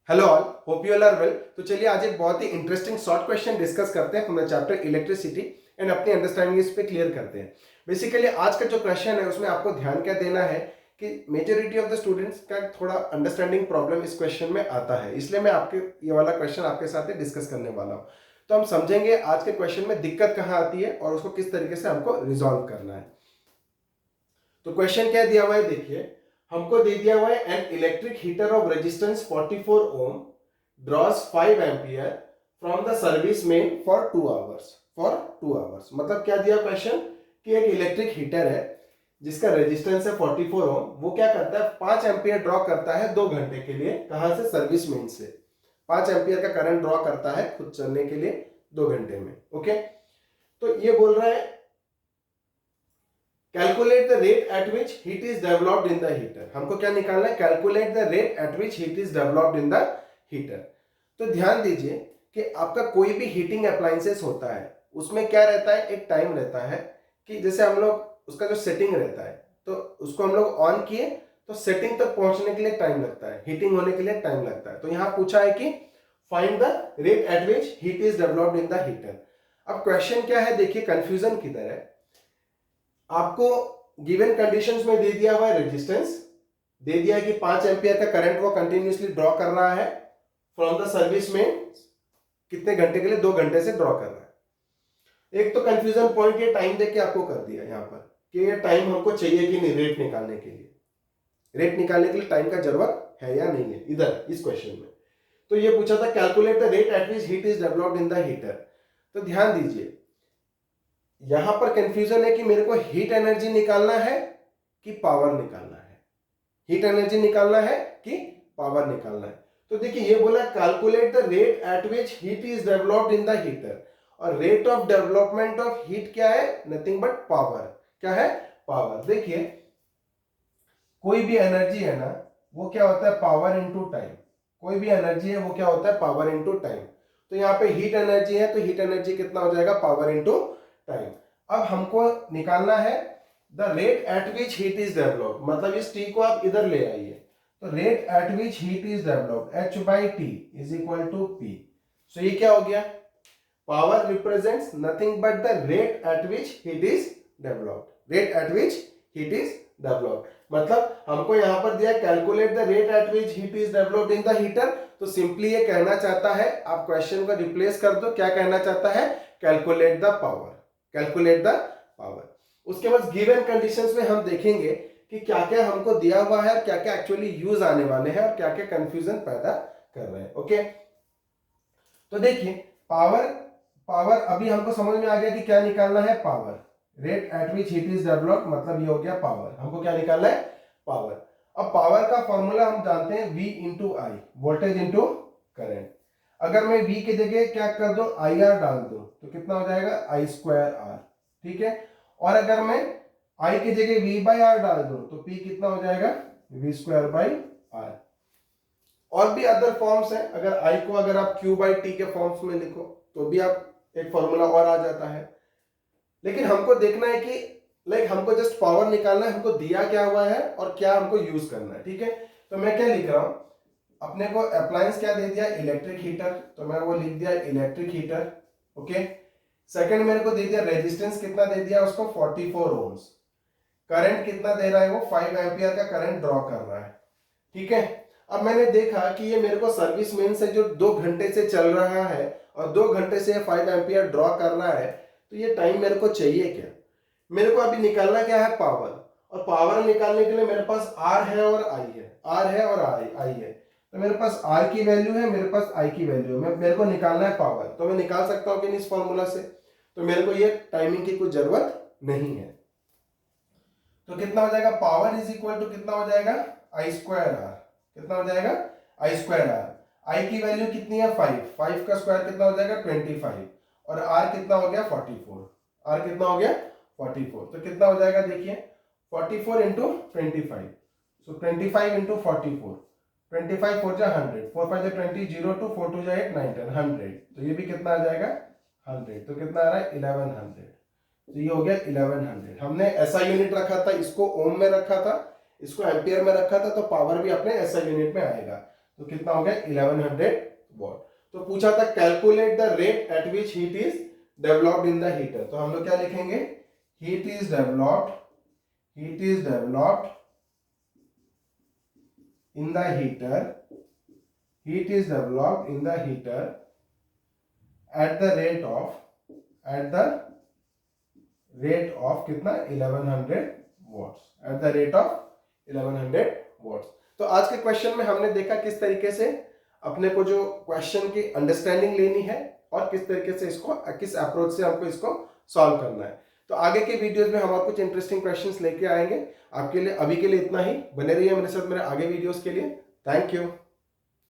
Hello all, hope you all are well. तो चलिए आज एक बहुत ही इंटरेस्टिंग शॉर्ट क्वेश्चन डिस्कस करते हैं from the chapter electricity and अपनी अंडरस्टैंडिंग इस पे क्लियर करते हैं। बेसिकली आज का जो क्वेश्चन है उसमें आपको ध्यान क्या देना है कि मेजोरिटी ऑफ द स्टूडेंट्स का थोड़ा अंडरस्टैंडिंग प्रॉब्लम इस क्वेश्चन में आता है, इसलिए मैं आपके ये वाला क्वेश्चन आपके साथ डिस्कस करने वाला हूँ। तो हम समझेंगे आज के क्वेश्चन में दिक्कत कहाँ आती है और उसको किस तरीके से हमको रिजॉल्व करना है। तो क्वेश्चन क्या दिया हुआ है, देखिए हमको दे दिया हुआ है an electric heater of resistance 44 ohm draws 5 ampere from the service main for 2 hours मतलब क्या दिया क्वेश्चन कि एक इलेक्ट्रिक हीटर है जिसका रेजिस्टेंस है 44 ओम, वो क्या करता है 5 एम्पियर ड्रॉ करता है 2 घंटे के लिए। कहां से? सर्विस मेन से 5 एम्पियर का करंट ड्रॉ करता है खुद चलने के लिए 2 घंटे में। ओके, तो ये बोल रहा है calculate the rate at which heat is developed in the heater. हमको क्या निकालना है? Calculate the rate at which heat is developed in the heater. तो ध्यान दीजिए कि आपका कोई भी हीटिंग अप्लायंसेस होता है उसमें क्या रहता है, एक टाइम रहता है कि जैसे हम लोग उसका जो सेटिंग रहता है तो उसको हम लोग ऑन किए तो सेटिंग तक पहुंचने के लिए टाइम लगता है, हीटिंग होने के लिए टाइम लगता है। तो यहां पूछा है कि find the rate at which heat is developed in the heater. अब क्वेश्चन क्या है, देखिए कंफ्यूजन किधर है। आपको गिवन कंडीशंस में दे दिया हुआ है रेजिस्टेंस, दे दिया है कि 5 एम्पियर का करंट वो कंटिन्यूसली ड्रॉ कर रहा है फ्रॉम द सर्विस में, कितने घंटे के लिए? 2 घंटे से ड्रॉ कर रहा है। एक तो कंफ्यूजन पॉइंट ये टाइम देके आपको कर दिया यहां पर कि ये टाइम हमको चाहिए कि नहीं रेट निकालने के लिए, रेट निकालने के लिए टाइम का जरूरत है या नहीं है इधर इस क्वेश्चन में। तो ये पूछा था calculate the rate at which heat is developed in the heater. तो ध्यान दीजिए यहां पर कंफ्यूजन है कि मेरे को हीट एनर्जी निकालना है कि पावर निकालना है, हीट एनर्जी निकालना है कि पावर निकालना है। तो देखिए ये बोला calculate the rate at which heat is developed in the heater, और rate of development of heat क्या है? Nothing but power. क्या है? पावर। देखिए कोई भी एनर्जी है ना वो क्या होता है? Power into time. कोई भी एनर्जी है वो क्या होता है? Power into time. तो यहाँ पे हीट एनर्जी है तो हीट एनर्जी कितना हो जाएगा? Power into time. अब हमको निकालना है the rate at which heat is developed, मतलब इस टी को आप इधर ले आइए। तो rate at which heat is developed H by T is equal to P. So ये क्या हो गया? Power represents nothing but the rate at which heat is developed, rate at which heat is developed. मतलब हमको यहां पर दिया calculate the rate at which heat is developed in the heater. तो सिंपली ये कहना चाहता है, आप क्वेश्चन को रिप्लेस कर दो, क्या कहना चाहता है? Calculate the power, calculate the power. उसके बाद गिवन कंडीशंस में हम देखेंगे कि क्या क्या हमको दिया हुआ है और क्या क्या एक्चुअली यूज आने वाले हैं और क्या क्या कंफ्यूजन पैदा कर रहे हैं। ओके, तो देखिए पावर, पावर अभी हमको समझ में आ गया कि क्या निकालना है? Power. Rate at which heat is developed मतलब ये हो गया पावर। हमको क्या निकालना है? पावर। अब पावर का फॉर्मूला हम जानते हैं V इंटू आई, वोल्टेज इंटू करंट। अगर मैं V की जगह क्या कर दूं? IR डाल दूं तो कितना हो जाएगा? I square R। ठीक है, और अगर मैं I की जगह V बाई आर डाल दूं तो P कितना हो जाएगा? V square by R. और भी अदर फॉर्म्स है, अगर I को अगर आप Q बाई T के फॉर्म्स में लिखो तो भी आप एक फॉर्मूला और आ जाता है। लेकिन हमको देखना है कि हमको जस्ट पावर निकालना है, हमको दिया क्या हुआ है और क्या हमको यूज करना है। ठीक है, तो मैं क्या लिख रहा हूं, अपने को अप्लायंस क्या दे दिया? इलेक्ट्रिक हीटर, तो मैं वो लिख दिया इलेक्ट्रिक हीटर। ओके, सेकंड मेरे को दे दिया रेजिस्टेंस, कितना दे दिया उसको? 44 ओम्स। करंट कितना दे रहा है वो? 5 एम्पियर का करंट ड्रॉ कर रहा है। ठीक है, अब मैंने देखा कि ये मेरे को सर्विस मेन से जो 2 घंटे से चल रहा है और 2 घंटे से 5 एम्पियर ड्रॉ कर रहा है, तो ये टाइम मेरे को चाहिए क्या? मेरे को अभी निकालना क्या है? पावर। और पावर निकालने के लिए मेरे पास आर है और आई है, आर है और आई है। तो मेरे पास आर की वैल्यू है, मेरे पास आई की वैल्यू है, मेरे को निकालना है पावर। तो मैं निकाल सकता हूं कि नहीं इस फॉर्मूला से? तो मेरे को ये टाइमिंग की कुछ जरूरत नहीं है। तो कितना हो जाएगा? पावर इज इक्वल टू कितना हो जाएगा? आई स्क्वायर आर। कितना हो जाएगा? आई स्क्वायर आर। आई की वैल्यू कितनी है? 5। 5 का स्क्वायर कितना हो जाएगा? 25। और आर कितना हो गया? 44। आर कितना हो गया? 44। तो कितना हो जाएगा देखिए? 44 इंटू 25। सो 25 इंटू 44, 25 4 जा 100, 4 5 जा 20, 0 2 4 2 जा 8 9 10 100। तो ये भी कितना आ जाएगा? 100। तो कितना आ रहा है? 1100। तो ये हो गया 1100। हमने ऐसा यूनिट रखा था, इसको ओम में रखा था, इसको एम्पियर में रखा था, तो पावर भी अपने ऐसा यूनिट में आएगा। तो कितना हो गया 1100 वॉट। तो पूछा था calculate the rate at which heat is developed in the heater, तो हम लोग क्या लिखेंगे, heat is developed in the heater, heat is developed in the heater at the rate of कितना 1100 watts, at the rate of 1100 watts। तो आज के question में हमने देखा किस तरीके से अपने को जो क्वेश्चन की अंडरस्टैंडिंग लेनी है और किस तरीके से इसको, किस अप्रोच से हमको इसको सॉल्व करना है। तो आगे के वीडियोस में हम और कुछ इंटरेस्टिंग क्वेश्चंस लेके आएंगे। आपके लिए अभी के लिए इतना ही, बने रहिए मेरे साथ मेरे आगे वीडियोस के लिए। Thank you.